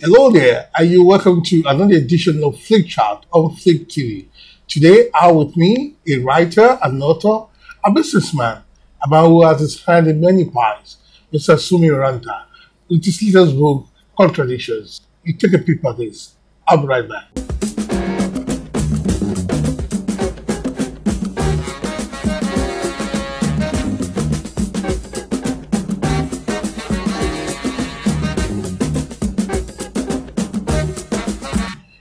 Hello there, and you're welcome to another edition of Flick Chat on Flick TV. Today, I have with me a writer, an author, a businessman, a man who has inspired in many pies, Mr. Sumi Ranta, with his latest book, Contradictions. You take a peep at this. I'll be right back.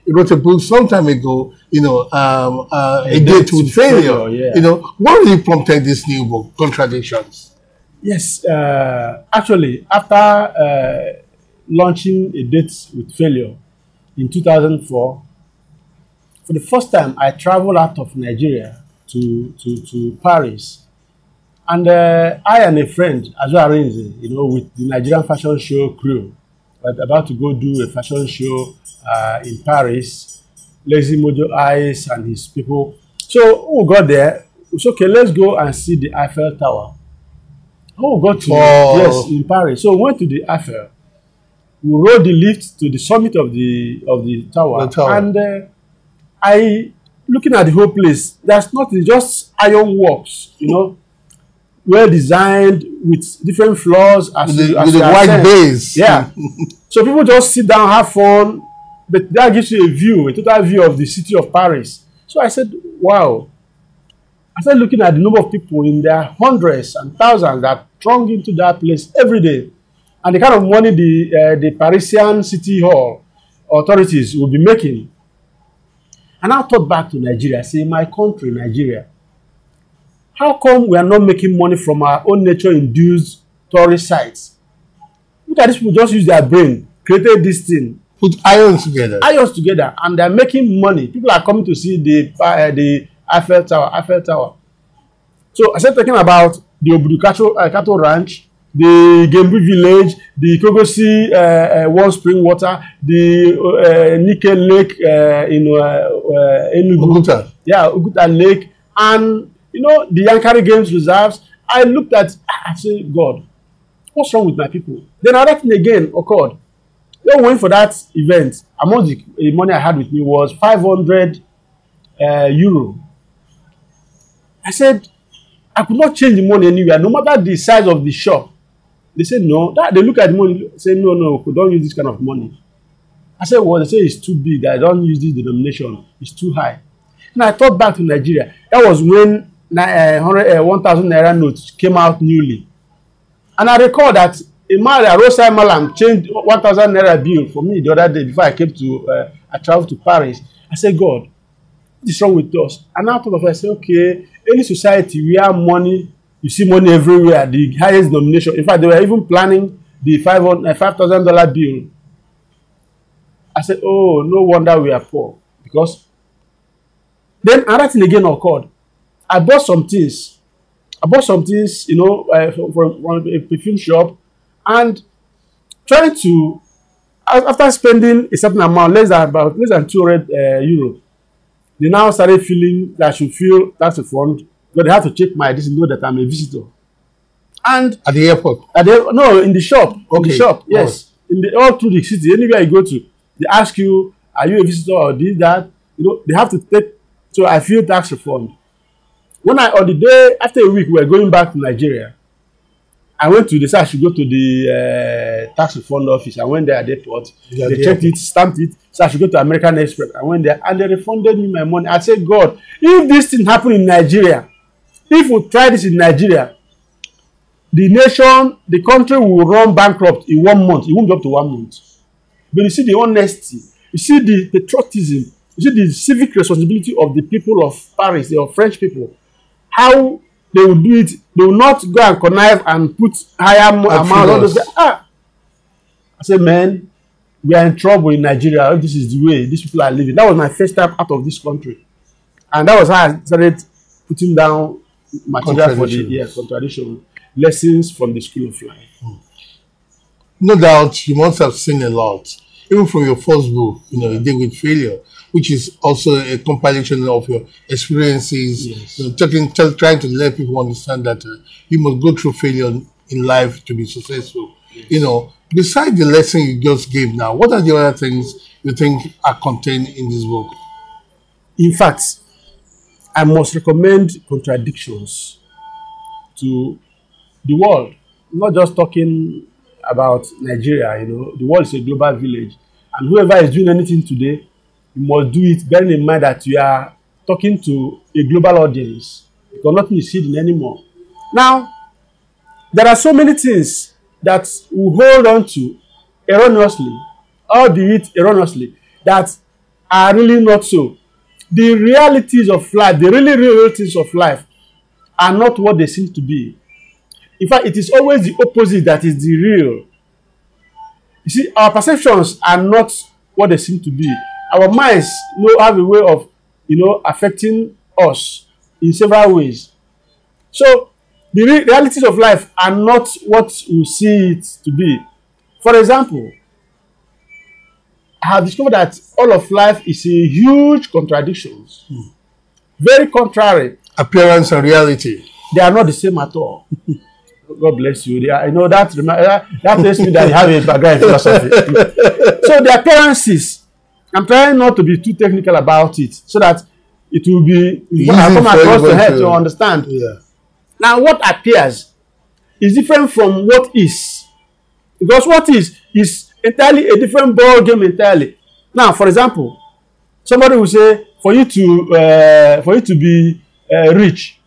He wrote a book some time ago, A Date with Failure. Yeah. What really prompted this new book, Contradictions? Yes, actually, after launching A Date with Failure in 2004, for the first time, I traveled out of Nigeria to Paris. And I and a friend, Azo Arinze, with the Nigerian fashion show crew, were about to go do a fashion show in Paris. Lazy Mojo Eyes and his people. So we got there. We said, okay, let's go and see the Eiffel Tower. We got to yes, in Paris. So we went to the Eiffel. We rode the lift to the summit of the tower. And I looking at the whole place. There's nothing, just iron works, well designed with different floors with the white base. Yeah. So people just sit down, have fun. But that gives you a total view of the city of Paris. So I said, wow. I started looking at the number of people in their hundreds and thousands that throng into that place every day. And the kind of money the Parisian City Hall authorities will be making. And I thought back to Nigeria, say, my country, Nigeria, how come we are not making money from our own nature-induced tourist sites? Look at these people just use their brain, created this thing. Put irons together. Irons together, and they're making money. People are coming to see the Eiffel Tower. So I started talking about the Obudu Cattle Ranch, the Gembu Village, the Kogosi Warm Spring Water, the Nike Lake in Enugu. Oguta. Yeah, Oguta Lake, and the Yankari Games reserves. I looked at, I said, God, what's wrong with my people? Then another thing again occurred. When we went for that event, among the money I had with me was 500 euro. I said, I could not change the money anywhere, no matter the size of the shop. They said, no. They look at the money, say, no, we don't use this kind of money. I said, well, they say it's too big. I don't use this denomination. It's too high. And I thought back to Nigeria. That was when 1,000 naira notes came out newly. And I recall that a roadside malam changed 1,000 naira bill for me the other day before I came to, I traveled to Paris. I said, God, what is wrong with us? And I thought of it, I said, okay, any society where money, you see money everywhere, the highest denomination. In fact, they were even planning the $5,000 bill. I said, oh, no wonder we are poor. Because then another thing again occurred. I bought some things, from a perfume shop. And trying to, after spending a certain amount, less than 200 euro, they now started feeling that I should feel tax refund, but they have to check my ID to know that I'm a visitor. And at the airport? No, in the shop. Okay. In the shop, yes. All through the city, anywhere you go to, they ask you, are you a visitor or this, that? They have to take, so I feel tax refund. On the day, after a week, we were going back to Nigeria. I went to I should go to the tax refund office. I went there at the airport. They checked it, stamped it. So I should go to American Express. I went there and they refunded me my money. I said, God, if this thing happened in Nigeria, if we try this in Nigeria, the country will run bankrupt in 1 month. It won't be up to 1 month. But you see the honesty, you see the patriotism, you see the civic responsibility of the people of Paris, the French people, how they will do it. They will not go and connive and put higher amount. I said, man, we are in trouble in Nigeria. If this is the way these people are living. That was my first time out of this country. And that was how I started putting down material for the contradiction, lessons from the school of life. No doubt you must have seen a lot. Even from your first book, A Date with Failure, which is also a compilation of your experiences, yes. Trying to let people understand that you must go through failure in life to be successful. You know, besides the lesson you just gave now, what are the other things you think are contained in this book? In fact, I must recommend Contradictions to the world. I'm not just talking about Nigeria, you know, the world is a global village. And whoever is doing anything today, you must do it bearing in mind that you are talking to a global audience, because nothing is hidden anymore. Now, there are so many things that we hold on to erroneously, albeit erroneously, that are really not so. The realities of life, the really real realities of life, are not what they seem to be. In fact, it is always the opposite that is the real. You see, our perceptions are not what they seem to be. Our minds have a way of, affecting us in several ways. So, the realities of life are not what we see it to be. For example, I have discovered that all of life is a huge contradiction. Very contrary. Appearance and reality. They are not the same at all. God bless you. They are, that tells me that you have a background in philosophy. So the appearances, I'm trying not to be too technical about it, so that it will be come across the head to understand. Yeah. Now, what appears is different from what is, because what is entirely a different ball game entirely. Now, for example, somebody will say, for you to be rich,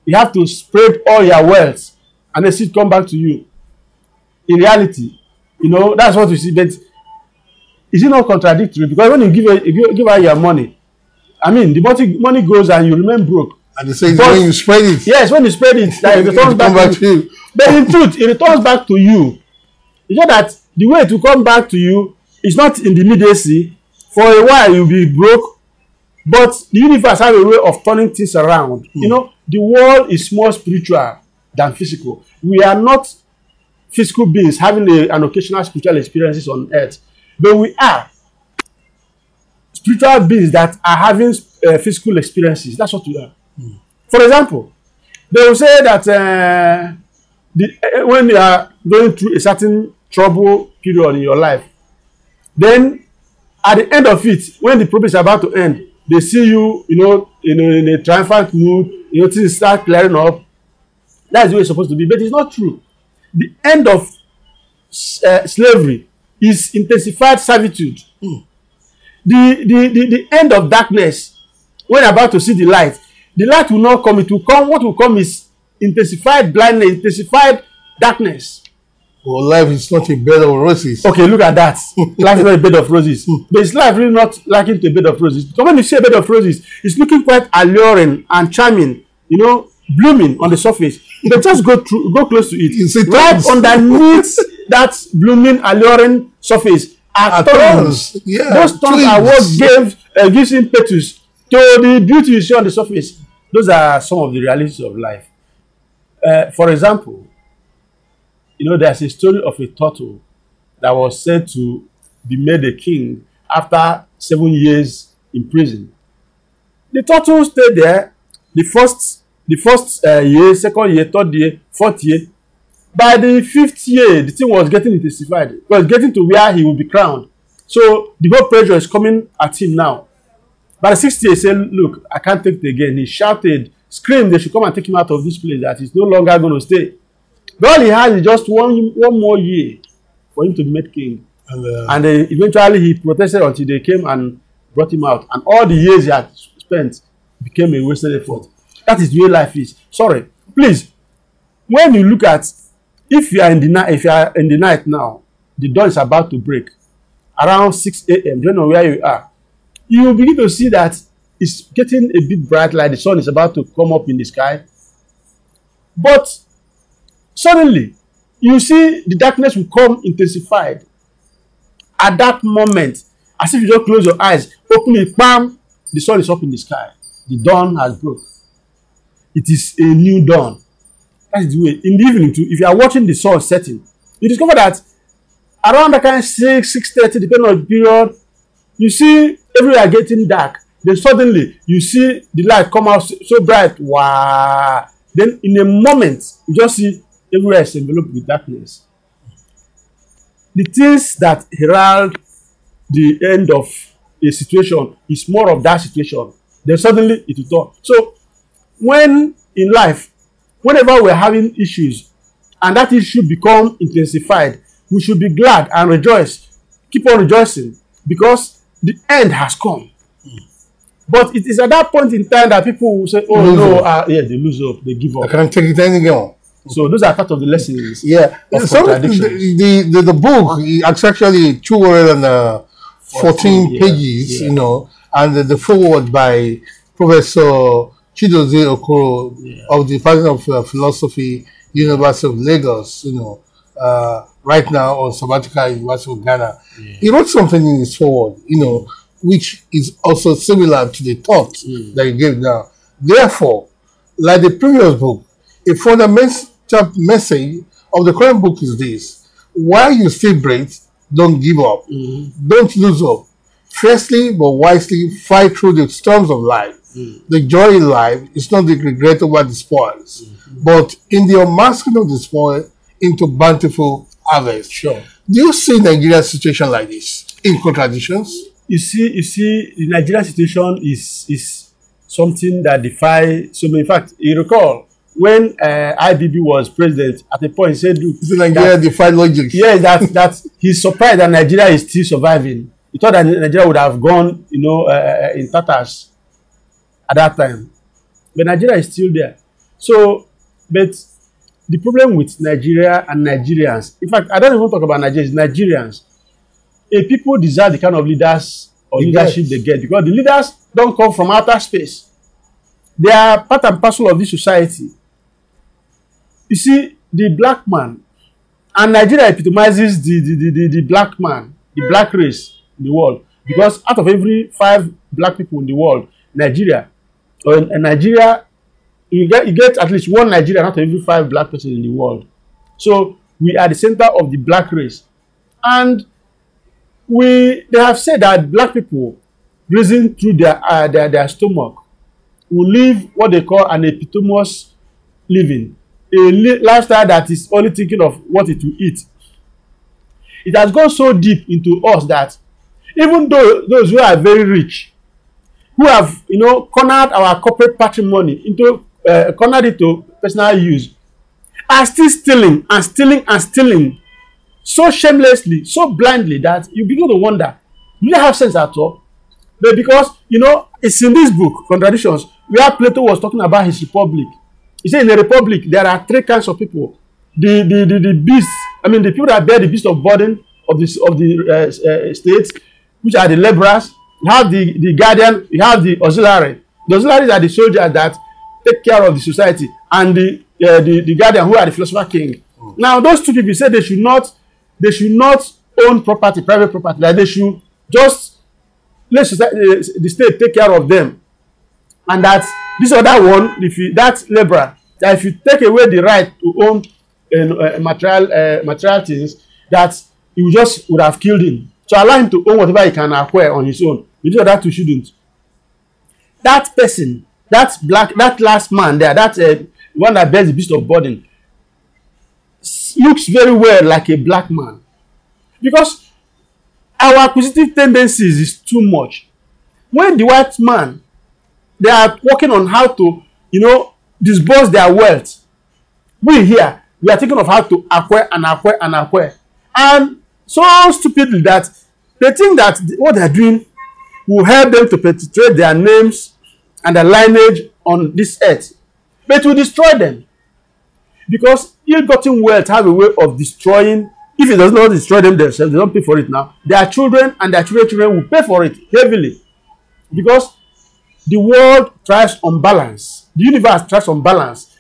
you have to spread all your wealth, and then it come back to you. In reality, that's what you see. But is it not contradictory? Because when you give out your money, I mean, the money goes and you remain broke. And they say when you spread it. Yes, when you spread it, that it returns back to you. But in truth, it returns back to you. You know that the way to come back to you is not in the immediacy. For a while, you'll be broke. But the universe has a way of turning things around. The world is more spiritual than physical. We are not physical beings having an occasional spiritual experiences on earth. But we are spiritual beings that are having physical experiences. That's what we are. For example, they will say that when you are going through a certain trouble period in your life, then at the end of it, when the problem is about to end, they see you, in a triumphant mood, things start clearing up. That's the way it's supposed to be. But it's not true. The end of slavery is intensified servitude. The end of darkness, when you're about to see the light will not come. It will come. What will come is intensified blindness, intensified darkness. Well, life is not a bed of roses. Okay, look at that. Life is not a bed of roses. But is life really not likened to a bed of roses? Because when you see a bed of roses, it's looking quite alluring and charming, blooming on the surface. But just go close to it. Right underneath that blooming, alluring surface are thorns. Yeah, those thorns are what gives impetus to the beauty you see on the surface. Those are some of the realities of life. For example, there's a story of a turtle that was said to be made a king after 7 years in prison. The turtle stayed there the first year, second year, third year, fourth year. By the 5th year, the thing was getting intensified. It was getting to where he would be crowned. So the whole pressure is coming at him now. By the 6th year, he said, look, I can't take it again. He shouted, screamed, they should come and take him out of this place, that he's no longer going to stay. But all he has is just one more year for him to be made king. And eventually he protested until they came and brought him out. And all the years he had spent became a wasted effort. That is the way life is. Sorry. Please, when you look at, if you are in the night now, the dawn is about to break, around 6 a.m., depending on where you are, you will begin to see that it's getting a bit bright, like the sun is about to come up in the sky. But suddenly, you see the darkness will come intensified. At that moment, as if you just close your eyes, open it, bam, the sun is up in the sky. The dawn has broke. It is a new dawn. That's the way. In the evening too, if you are watching the sun setting, you discover that around that kind of 6:30, depending on the period, you see everywhere getting dark. Then suddenly, you see the light come out so bright. Wow. Then in a moment, you just see everywhere is enveloped with darkness. the things that herald the end of a situation is more of that situation. Then suddenly it will turn. So when in life, whenever we're having issues and that issue become intensified, we should be glad and rejoice. Keep on rejoicing because the end has come. But it is at that point in time that people will say, oh no, yeah, they lose hope, they give up. I can't take it anymore. So those are part of the lessons. Yeah. So the book, it's actually 214 pages, you know, and the foreword by Professor Chidozie Okoro of the Department of Philosophy, University of Lagos, you know, right now on sabbatical University of Ghana. He wrote something in his foreword, you know, which is also similar to the thought that he gave now. Therefore, like the previous book, a fundamental message of the current book is this: while you still breathe, don't give up. Don't lose hope. Fiercely but wisely fight through the storms of life. The joy in life is not the regret over the spoils, but in the unmasking of the spoil into bountiful harvest. Sure. Do you see Nigeria's situation like this in contradictions? You see, the Nigerian situation is something that defies so many. In fact, you recall when IBB was president, at a point he said, "Look, Nigeria defied logic." Yes, that he's surprised that Nigeria is still surviving. He thought that Nigeria would have gone, you know, in tatters at that time, but Nigeria is still there. So, but the problem with Nigeria and Nigerians, in fact, I don't even talk about Nigerians, Nigerians. A people deserve the kind of leaders or leadership they get because the leaders don't come from outer space. They are part and parcel of this society. You see, the black man, and Nigeria epitomizes the black man, the black race in the world. Because out of every 5 black people in the world, Nigeria, you get at least 1 Nigerian out of every 5 black persons in the world. So we are the center of the black race. And they have said that black people reason through their stomach will live what they call an epitomous living, a lifestyle that is only thinking of what it will eat. It has gone so deep into us that even though those who are very rich, who have, you know, cornered our corporate patrimony into cornered it to personal use, are still stealing and stealing and stealing so shamelessly, so blindly that you begin to wonder, do they have sense at all? But because, you know, it's in this book, Contradictions, where Plato was talking about his republic. He said in the republic, there are 3 kinds of people. The beasts, I mean, the people that bear the beast of burden of the states, which are the laborers. You have the guardian, you have the auxiliary. The auxiliaries are the soldiers that take care of the society, and the guardian, who are the philosopher king. Now, those 2 people say they should not own property, private property. Like they should just let the state take care of them. And that this other one, that laborer, that if you take away the right to own material things, that you just would have killed him. So allow him to own whatever he can acquire on his own. You know that you shouldn't. That person, that last man there, that one that bears the beast of burden, looks very well like a black man, because our acquisitive tendencies is too much. When the white man, they are working on how to, you know, disburse their wealth, we here, we are thinking of how to acquire and acquire and acquire, and so stupidly that they think that what they are doing will help them to perpetuate their names and their lineage on this earth, but it will destroy them. Because ill-gotten wealth have a way of destroying. If it does not destroy them themselves, they don't pay for it now. Their children and their children will pay for it heavily. Because the world thrives on balance. The universe thrives on balance.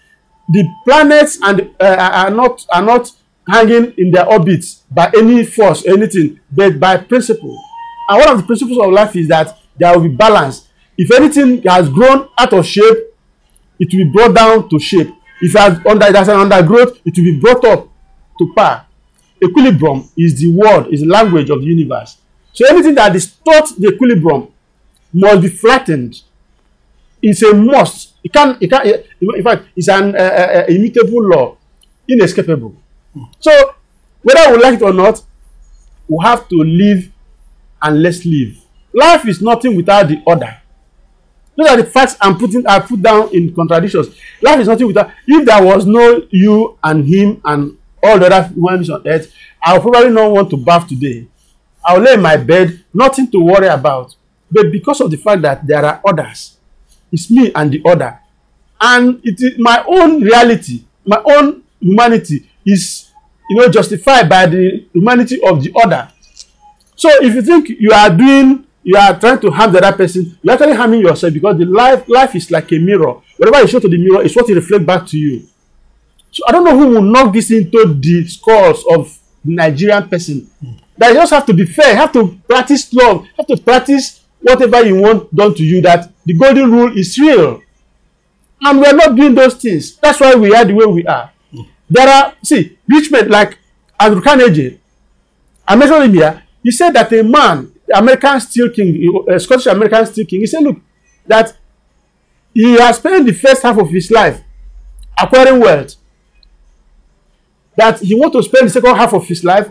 The planets are not hanging in their orbits by any force, anything, but by principle. And one of the principles of life is that there will be balance. If anything has grown out of shape, it will be brought down to shape. If there's an undergrowth, it will be brought up to par. Equilibrium is the word, is the language of the universe. So anything that distorts the equilibrium must be flattened. It's a must. It can't. In fact, it's an immutable law, inescapable. So whether we like it or not, we have to live and let's live. Life is nothing without the order. Those are the facts I put down in contradictions. Life is nothing without. If there was no you and him and all the other humans on earth, I would probably not want to bath today. I will lay in my bed, nothing to worry about. But because of the fact that there are others, it's me and the other. And it is my own reality, my own humanity is, justified by the humanity of the other. So if you think you are trying to harm the other person, you're actually harming yourself, because the life is like a mirror. Whatever you show to the mirror is what it reflects back to you. So I don't know who will knock this into the skulls of the Nigerian person. That you just have to be fair, you have to practice love, you have to practice whatever you want done to you, that the golden rule is real. And we are not doing those things. That's why we are the way we are. There are, rich men like Andrew Carnegie. I mentioned him here. He said that a man, American Steel King, a Scottish American Steel King, he said, look, that he has spent the first half of his life acquiring wealth, that he wants to spend the second half of his life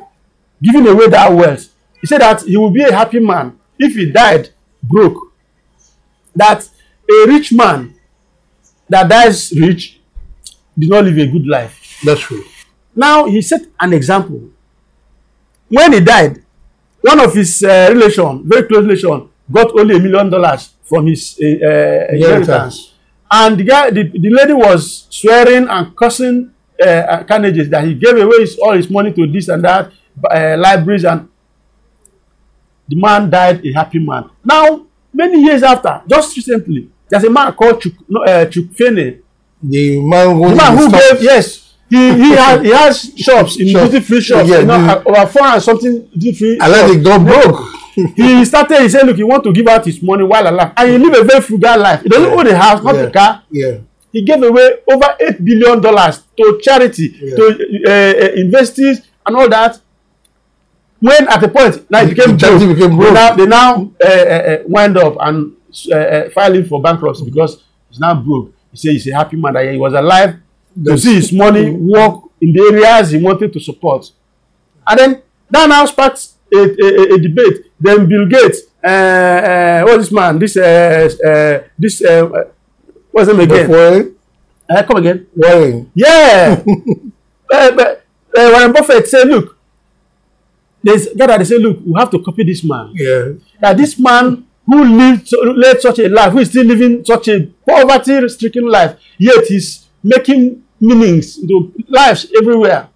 giving away that wealth. He said that he will be a happy man if he died broke. That a rich man that dies rich did not live a good life. That's true. Now, he set an example. When he died, one of his relation, very close relation, got only $1 million from his inheritance. And the lady was swearing and cursing Carnegie that he gave away all his money to this and that, libraries, and the man died a happy man. Now, many years after, just recently, there's a man called Chuck Finney. The man who gave, yes. He has shops in duty-free shops, over 400 something duty-free. And then he got broke. He said, look, he want to give out his money while alive. And he live a very frugal life. He doesn't own a house, not a car. Yeah. He gave away over $8 billion to charity, to investors and all that. When at the point, now it became broke. They now wind up and filing for bankruptcy because he's now broke. He said he's a happy man that he was alive to see his money work in the areas he wanted to support. And then that now sparks a debate. Then Bill Gates, what's this man? What's his name again? Come again? Warren. Yeah. Warren Buffett said, look, they say, look, we have to copy this man. Yeah. That this man who led such a life, who is still living such a poverty-stricken life, yet he's making meanings into lives everywhere,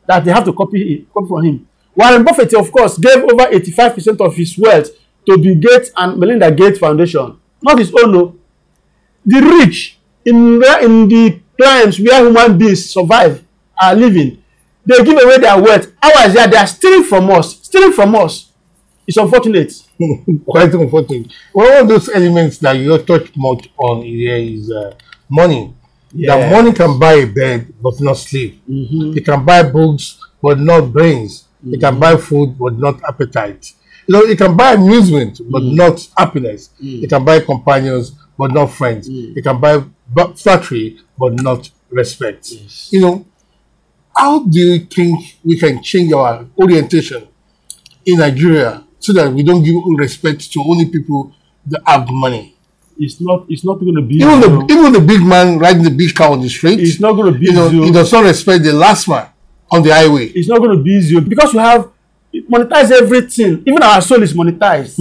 that they have to copy from him. Warren Buffett, of course, gave over 85% of his wealth to Bill Gates and Melinda Gates Foundation. Not his own, no. The rich in the climes where human beings survive, are living, they give away their wealth. Ours, they are stealing from us. Stealing from us. It's unfortunate. Quite unfortunate. One of those elements that you touch much on here is money. Yeah. That money can buy a bed but not sleep. It can buy books but not brains. It can buy food but not appetite. It can buy amusement but not happiness. It can buy companions but not friends. It can buy flattery but not respect. Yes. How do you think we can change our orientation in Nigeria so that we don't give respect to only people that have money? It's not going to be even the big man riding the big car on the street. It's not going to be he does not respect the last man on the highway. It's not going to be easy because we have monetized everything. Even our soul is monetized.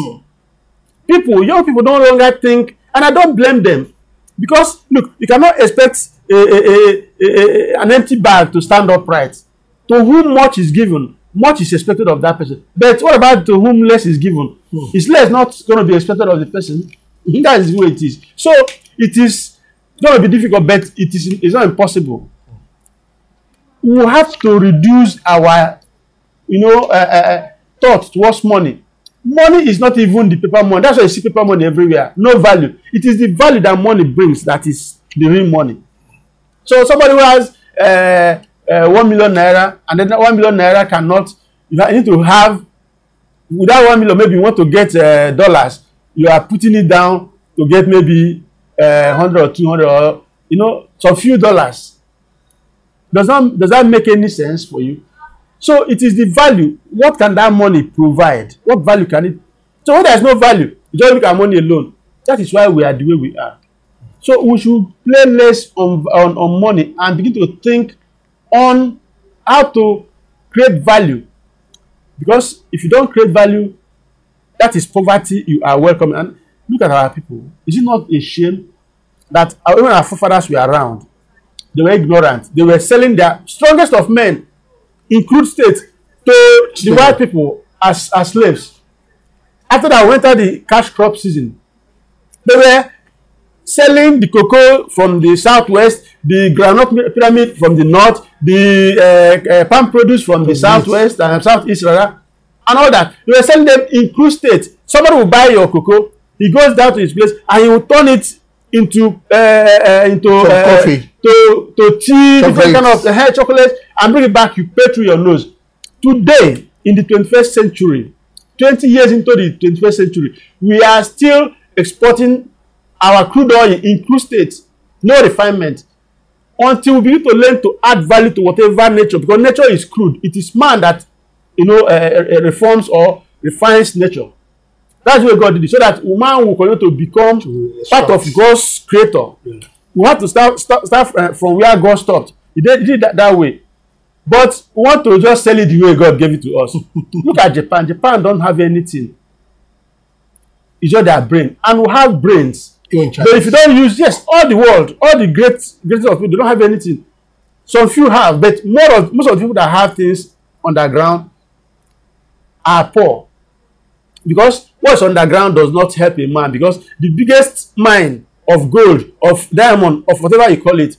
Young people no longer think, and I don't blame them, because look, you cannot expect an empty bag to stand upright. To whom much is given, much is expected of that person. But what about to whom less is given? Is less not going to be expected of the person? That is the way it is. So it is going to be difficult, but it's not impossible. We have to reduce our, thought towards money. Money is not even the paper money. That's why you see paper money everywhere. No value. It is the value that money brings that is the real money. So somebody who has 1 million naira, and then 1 million naira cannot, you need to have, without 1 million, maybe you want to get dollars, you are putting it down to get maybe 100 or 200 or, some few dollars. Does that make any sense for you? So it is the value. What can that money provide? What value can it? So when there is no value, you just look at money alone. That is why we are the way we are. So we should play less on money and begin to think on how to create value. Because if you don't create value, that is poverty you are welcoming. And look at our people. Is it not a shame that when our forefathers were around, they were ignorant. They were selling their strongest of men in crude state to the white people as slaves. After that, we entered the cash crop season. They were selling the cocoa from the southwest, the groundnut pyramid from the north, the palm produce from the southwest and southeast rather, and all that. They were selling them in crude state. Somebody will buy your cocoa, he goes down to his place and he will turn it into coffee, to tea, different kind of hair chocolate, and bring it back. You pay through your nose. Today, in the 21st century, 20 years into the 21st century, we are still exporting our crude oil in crude state, no refinement, until we begin to learn to add value to whatever nature, because nature is crude. It is man that reforms or refines nature. That's what God did it, so that man will continue to become part of God's creator. Yeah. We have to start from where God stopped. He did that way. But we want to just sell it the way God gave it to us. Look at Japan. Japan don't have anything. It's just their brain. And we have brains. But if you don't use, yes, all the world, all the greatest of people, they don't have anything. Some few have, but most of the people that have things underground are poor. Because what's underground does not help a man. Because the biggest mine of gold, of diamond, of whatever you call it,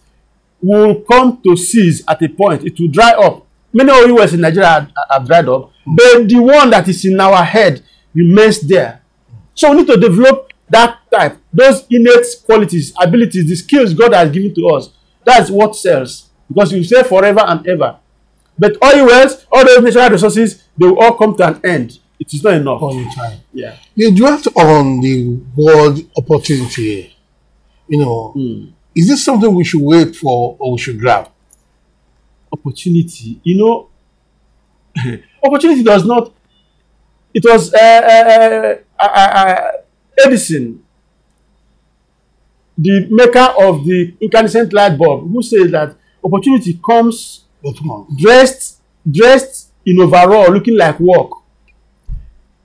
will come to cease at a point. It will dry up. Many of you in Nigeria have dried up. But the one that is in our head remains there. So we need to develop that type. Those innate qualities, abilities, the skills God has given to us. That's what sells. Because you say forever and ever. But oil wells, all those natural resources, they will all come to an end. It is not enough. All the time. Yeah. You dwelt on the word opportunity. Is this something we should wait for or we should grab? Opportunity. Opportunity does not. It was Edison, the maker of the incandescent light bulb, who says that opportunity comes dressed in overall, looking like work.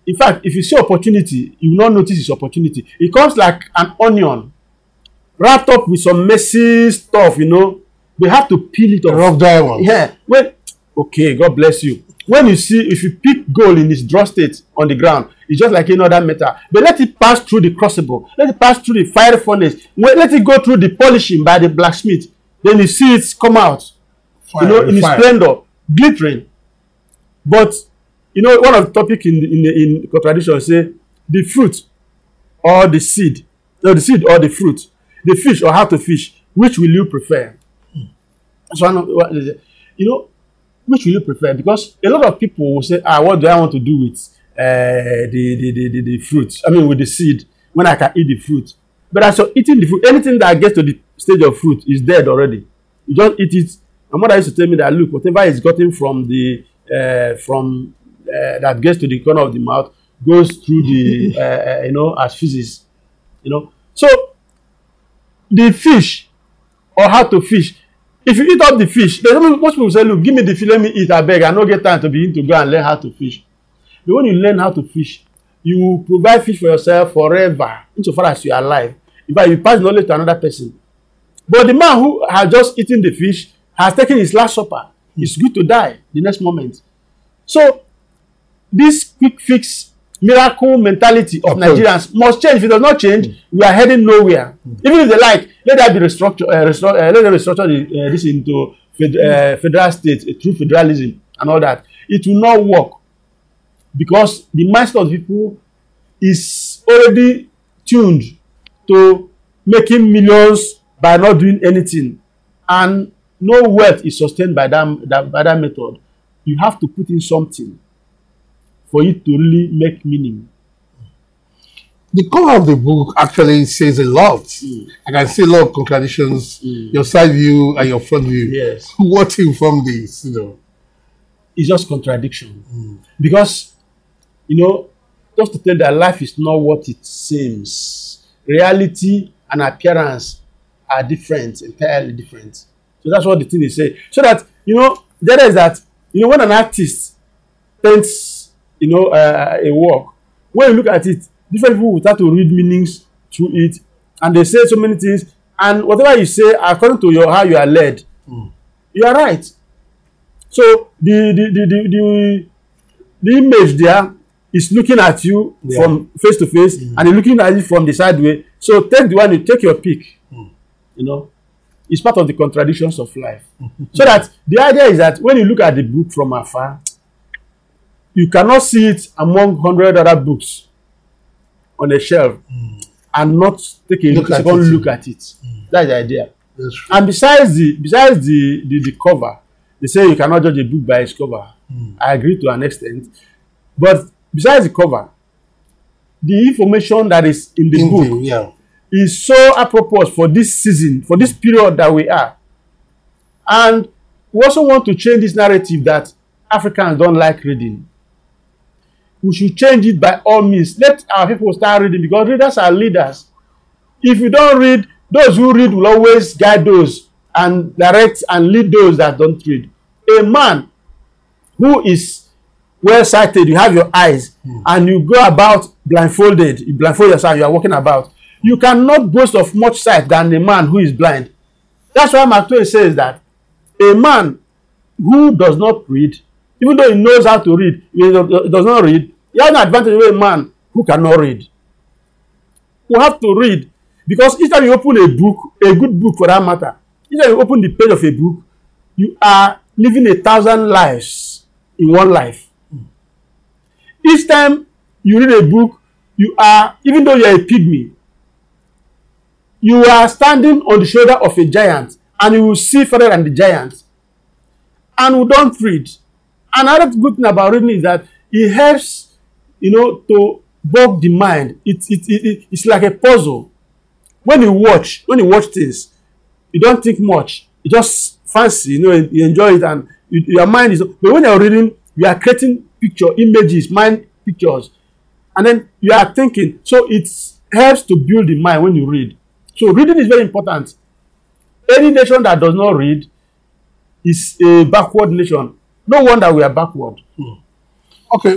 In fact, if you see opportunity, you will not notice it's opportunity. It comes like an onion, wrapped up with some messy stuff, We have to peel it off. Rough diamond. Yeah. Okay, God bless you. When you see, if you pick gold in its draw state on the ground, it's just like any other metal. But let it pass through the crucible. Let it pass through the fire furnace. Let it go through the polishing by the blacksmith. Then you see it come out, in its splendor, glittering. But one of the topic in contradiction say the fruit or the seed, no, the seed or the fruit, the fish or how to fish. Which will you prefer? So which will you prefer? Because a lot of people will say, what do I want to do with the fruit? I mean, with the seed, when I can eat the fruit. But as you're eating the fruit, anything that gets to the stage of fruit is dead already. You just eat it. My mother used to tell me that, look, whatever is gotten from the that gets to the corner of the mouth goes through the as physics. So the fish or how to fish. If you eat up the fish, most people say, look, give me the fish, let me eat, I beg. I don't get time to begin to go and learn how to fish. But when you learn how to fish, you will provide fish for yourself forever, insofar as you are alive. In fact, you pass knowledge to another person. But the man who has just eaten the fish has taken his last supper. It's good to die the next moment. So, this quick fix, miracle mentality of Nigerians must change. If it does not change, we are heading nowhere. Even if they like, let that be restructured. Let them restructure this into federal state, through federalism and all that. It will not work because the mindset of people is already tuned to making millions by not doing anything, and no wealth is sustained by that method. You have to put in something for it to really make meaning. The cover of the book actually says a lot. I can see a lot of contradictions. Your side view and your front view. Yes. What informed this? it's just contradiction. Because, you know, just to tell that life is not what it seems. Reality and appearance are different, entirely different. So that's what the thing is saying. So that, you know, the other is that, you know, when an artist paints, you know, a work, when you look at it, different people will start to read meanings through it, and they say so many things, and whatever you say, according to your how you are led, you are right. So the image there is looking at you from face to face, and you're looking at it from the side way. So take the one, you take your pick. You know, it's part of the contradictions of life. So that the idea is that when you look at the book from afar, you cannot see it among 100 other books on a shelf and not take a second look at it. That's the idea. That's true. And besides the cover, they say you cannot judge a book by its cover. I agree to an extent. But besides the cover, the information that is in the book is so appropriate for this season, for this period that we are. And we also want to change this narrative that Africans don't like reading. We should change it by all means. Let our people start reading, because readers are leaders. If you don't read, those who read will always guide those and direct and lead those that don't read. A man who is well sighted, you have your eyes, and you go about blindfolded, you blindfold yourself, you are walking about. You cannot boast of much sight than a man who is blind. That's why Mark Twain says that a man who does not read, even though he knows how to read, he does not read, he has an advantage over a man who cannot read. You have to read, because each time you open a book, a good book for that matter, each time you open the page of a book, you are living 1,000 lives in one life. Each time you read a book, you are, even though you are a pygmy, you are standing on the shoulder of a giant, and you will see further than the giant. And we don't read. Another good thing about reading is that it helps, you know, to bog the mind. It's like a puzzle. When you watch things, you don't think much. You just fancy, you know, you enjoy it, and your mind is. But when you're reading, you are creating images, mind pictures, and then you are thinking. So it helps to build the mind when you read. So reading is very important. Any nation that does not read is a backward nation. No wonder we are backward. Okay,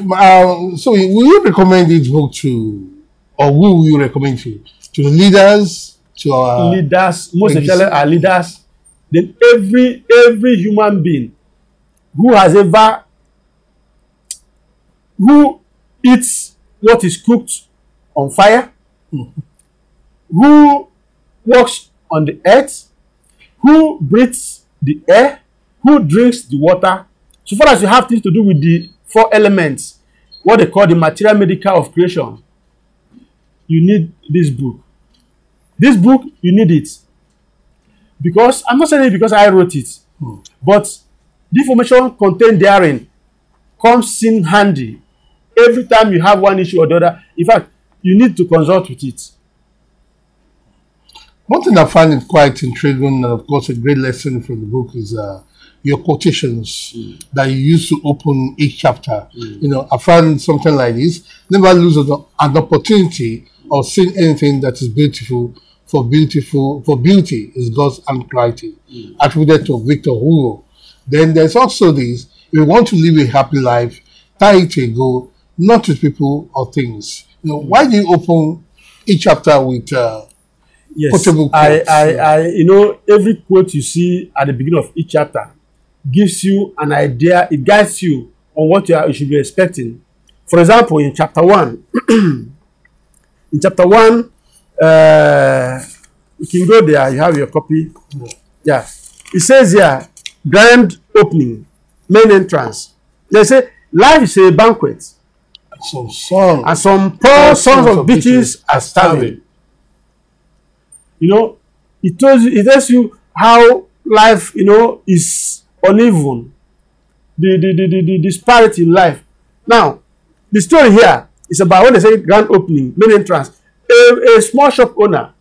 so will you recommend this book to, or who will you recommend to the leaders, to our leaders, most especially our leaders, then every human being who has ever, who eats what is cooked on fire, who walks on the earth, who breathes the air, who drinks the water, so far as you have things to do with the 4 elements, what they call the material medical of creation, you need this book. This book, you need it. Because, I'm not saying it because I wrote it, but the information contained therein comes in handy every time you have one issue or the other. In fact, you need to consult with it. One thing I find it quite intriguing, and of course a great lesson from the book, is your quotations that you use to open each chapter. You know, I find something like this: never lose an opportunity of seeing anything that is beautiful, for beauty is God's handwriting, attributed to Victor Hugo. Then there's also this: if you want to live a happy life, tie it to a goal, not with people or things. You know, why do you open each chapter with quotable quotes? You know, every quote you see at the beginning of each chapter gives you an idea. It guides you on what you should be expecting. For example, in chapter 1, you can go there. You have your copy. Yeah, it says here, grand opening, main entrance. They say life is a banquet, and some poor sons of bitches are starving. You know, it tells you how life, you know, is uneven, the disparity in life. Now, the story here is about when they say grand opening, main entrance. A small shop owner,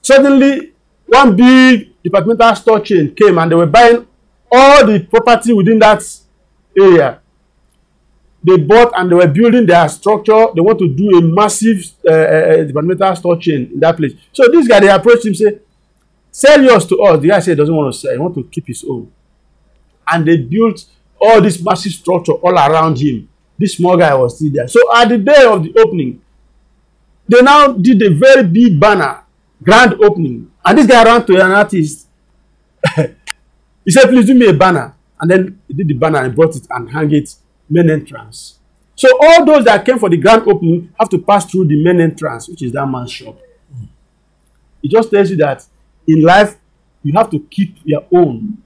suddenly one big departmental store chain came and they were buying all the property within that area. They bought and they were building their structure. They want to do a massive departmental store chain in that place. So this guy, they approached him, say, sell yours to us. The guy said he doesn't want to sell. He wants to keep his own. And they built all this massive structure all around him. This small guy was still there. So at the day of the opening, they now did a very big banner, grand opening. And this guy ran to an artist. He said, please do me a banner. And then he did the banner and brought it and hung it main entrance. So all those that came for the grand opening have to pass through the main entrance, which is that man's shop. It just tells you that in life, you have to keep your own.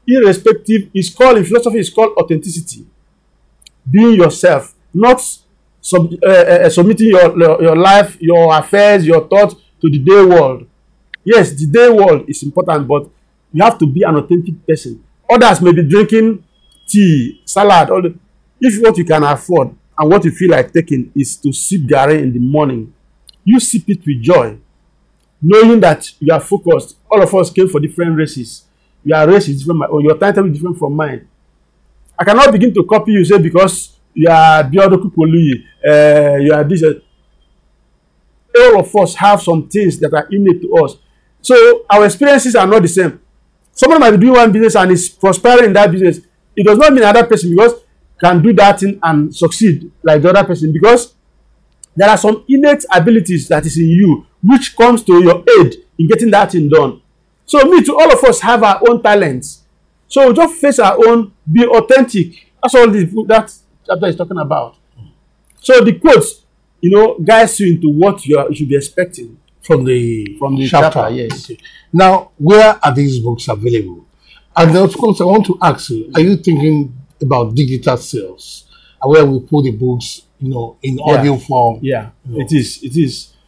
Irrespective, in philosophy, it's called authenticity. Being yourself, not submitting your life, your affairs, your thoughts to the day world. Yes, the day world is important, but you have to be an authentic person. Others may be drinking tea, salad, all the. If what you can afford and what you feel like taking is to sip garri in the morning, you sip it with joy, knowing that you are focused. All of us came for different races. Your race is different, or your title is different from mine. I cannot begin to copy you, say, because you are Biodoku Poluyi, you are this. All of us have some things that are innate to us. So our experiences are not the same. Someone might be doing one business and is prospering in that business. It does not mean another person because can do that thing and succeed like the other person, because there are some innate abilities that is in you which comes to your aid in getting that thing done. So me too, all of us have our own talents. So we just face our own, be authentic. That's all that chapter is talking about. So the quotes, guides you into what you should be expecting from the chapter. Yes. Okay. Now, where are these books available? And of course, I want to ask you: are you thinking about digital sales, where we put the books, in audio form? Yeah, it is.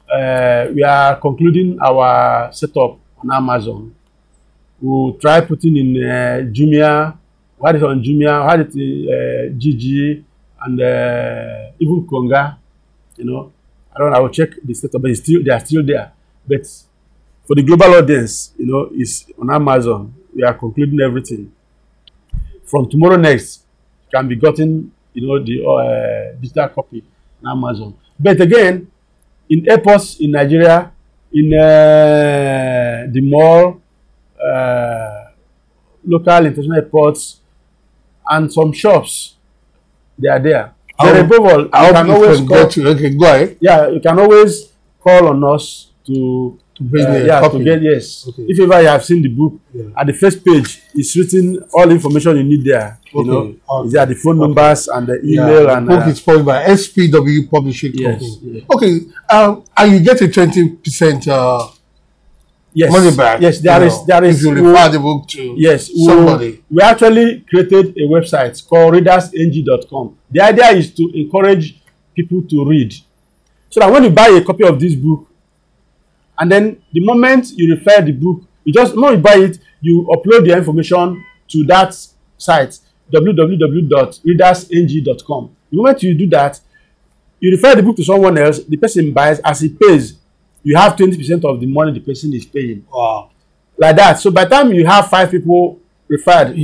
We are concluding our setup on Amazon. We'll try putting in Jumia. We had it on Jumia. We had it in GG and even Konga. I don't know. I will check the setup, but they are still there. But for the global audience, it's on Amazon. We are concluding everything. From tomorrow next, can be gotten, the digital copy on Amazon. But again, in airports in Nigeria, in the mall, local international airports, and some shops, they are there. Above all, you can always call. Okay, go ahead. Yeah, you can always call on us to bring to get yes. Okay. If ever you have seen the book, at the first page, it's written all the information you need there. Okay. Is there the phone numbers and the email and the book is sponsored by SPW Publishing Company. Yes. Okay, and you get a 20% money back. Yes, there is. If you refer the book to somebody. We actually created a website called readersng.com. The idea is to encourage people to read, so that when you buy a copy of this book, and then the moment you refer the book, you buy it, you upload the information to that site, www.readersng.com. The moment you do that, you refer the book to someone else, the person buys, as he pays, you have 20% of the money the person is paying. Wow. Like that. So by the time you have 5 people referred,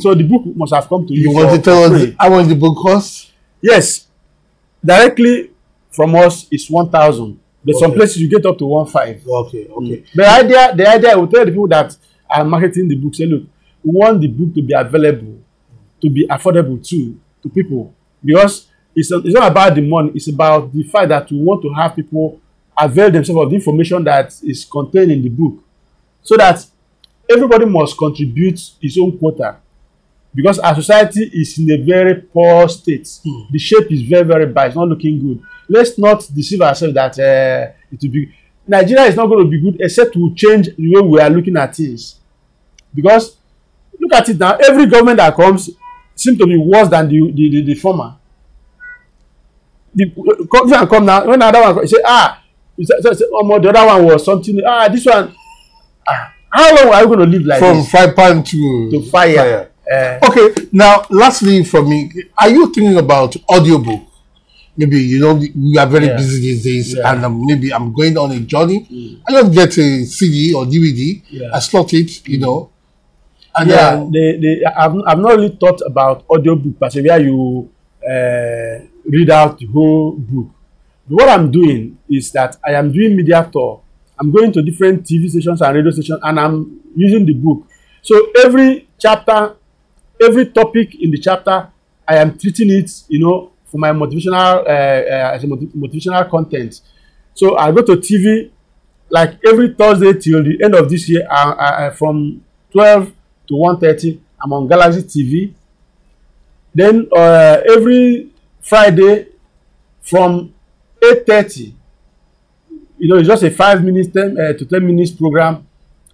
so the book must have come to you. You want to tell us how much the book costs? Yes. Directly from us is 1,000. But some places you get up to 1,500. Okay. The idea will tell the people that are marketing the book, say, look, we want the book to be available, to be affordable to people. Because it's not about the money, it's about the fact that we want to have people avail themselves of the information that is contained in the book. So that everybody must contribute his own quota. Because our society is in a very poor state. The shape is very, very bad. It's not looking good. Let's not deceive ourselves that it will be. Nigeria is not going to be good except we change the way we are looking at things. Because look at it now. Every government that comes seems to be worse than the former. The come now. When another one comes, say, the other one was something. This one. How long are we going to live like from this? From fry pan to fire. Okay. Now, lastly, from me, are you thinking about audiobook? Maybe we are very busy these days, and maybe I'm going on a journey. I just get a CD or DVD, I slot it. And Yeah, I've not really thought about audiobook per se, where you read out the whole book. But what I'm doing is that I am doing media tour. I'm going to different TV stations and radio stations, and I'm using the book. So every chapter, every topic in the chapter, I am treating it, you know, for my motivational as a motivational content. So I go to TV like every Thursday till the end of this year, from 12 to 1:30, I'm on Galaxy TV. Then every Friday from 8:30, you know, it's just a 5 minutes to 10 minutes program.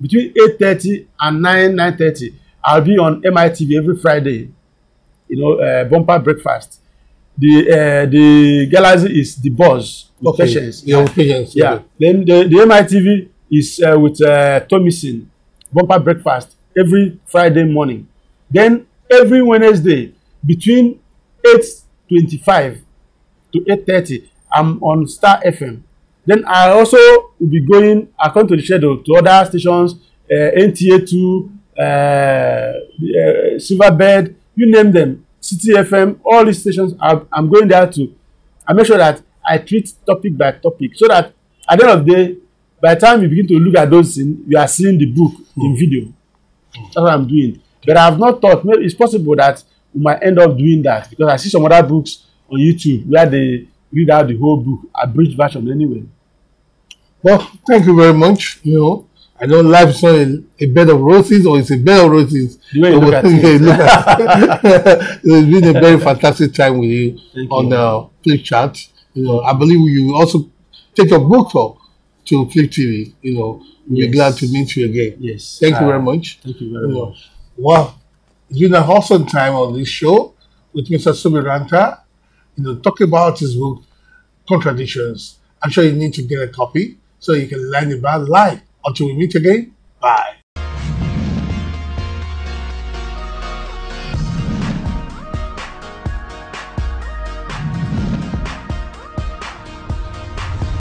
Between 8:30 and 9:30, I'll be on MITV every Friday. You know, bumper breakfast. The Galaxy is the Buzz with Patience. Yeah, with Patience. Yeah. Okay. Then the MITV is with Thomason, bumper breakfast every Friday morning. Then every Wednesday between 8:25 to 8:30, I'm on Star FM. Then I also will be going according to the schedule to other stations, NTA2, Silverbird, you name them, City FM, all these stations. I'm going there to. I make sure that I treat topic by topic, so that at the end of the day, by the time you begin to look at those things, you are seeing the book in video. That's what I'm doing. But I have not thought, maybe it's possible that we might end up doing that, because I see some other books on YouTube where they read out the whole book, abridged version anyway. Well, thank you very much. You know, I know life is not a bed of roses, or it's a bed of roses. The way you look at it. It's been a very fantastic time with you Thank on you. the Flick Chat. You know, I believe you also take your book tour to Flick TV. You know, we'll be Yes. glad to meet you again. Yes. Thank you very much. Thank you very You know, much. well, it's been an awesome time on this show with Mr. Subiranta, you know, talking about his book, Contradictions. I'm sure you need to get a copy so you can learn about life. Until we meet again,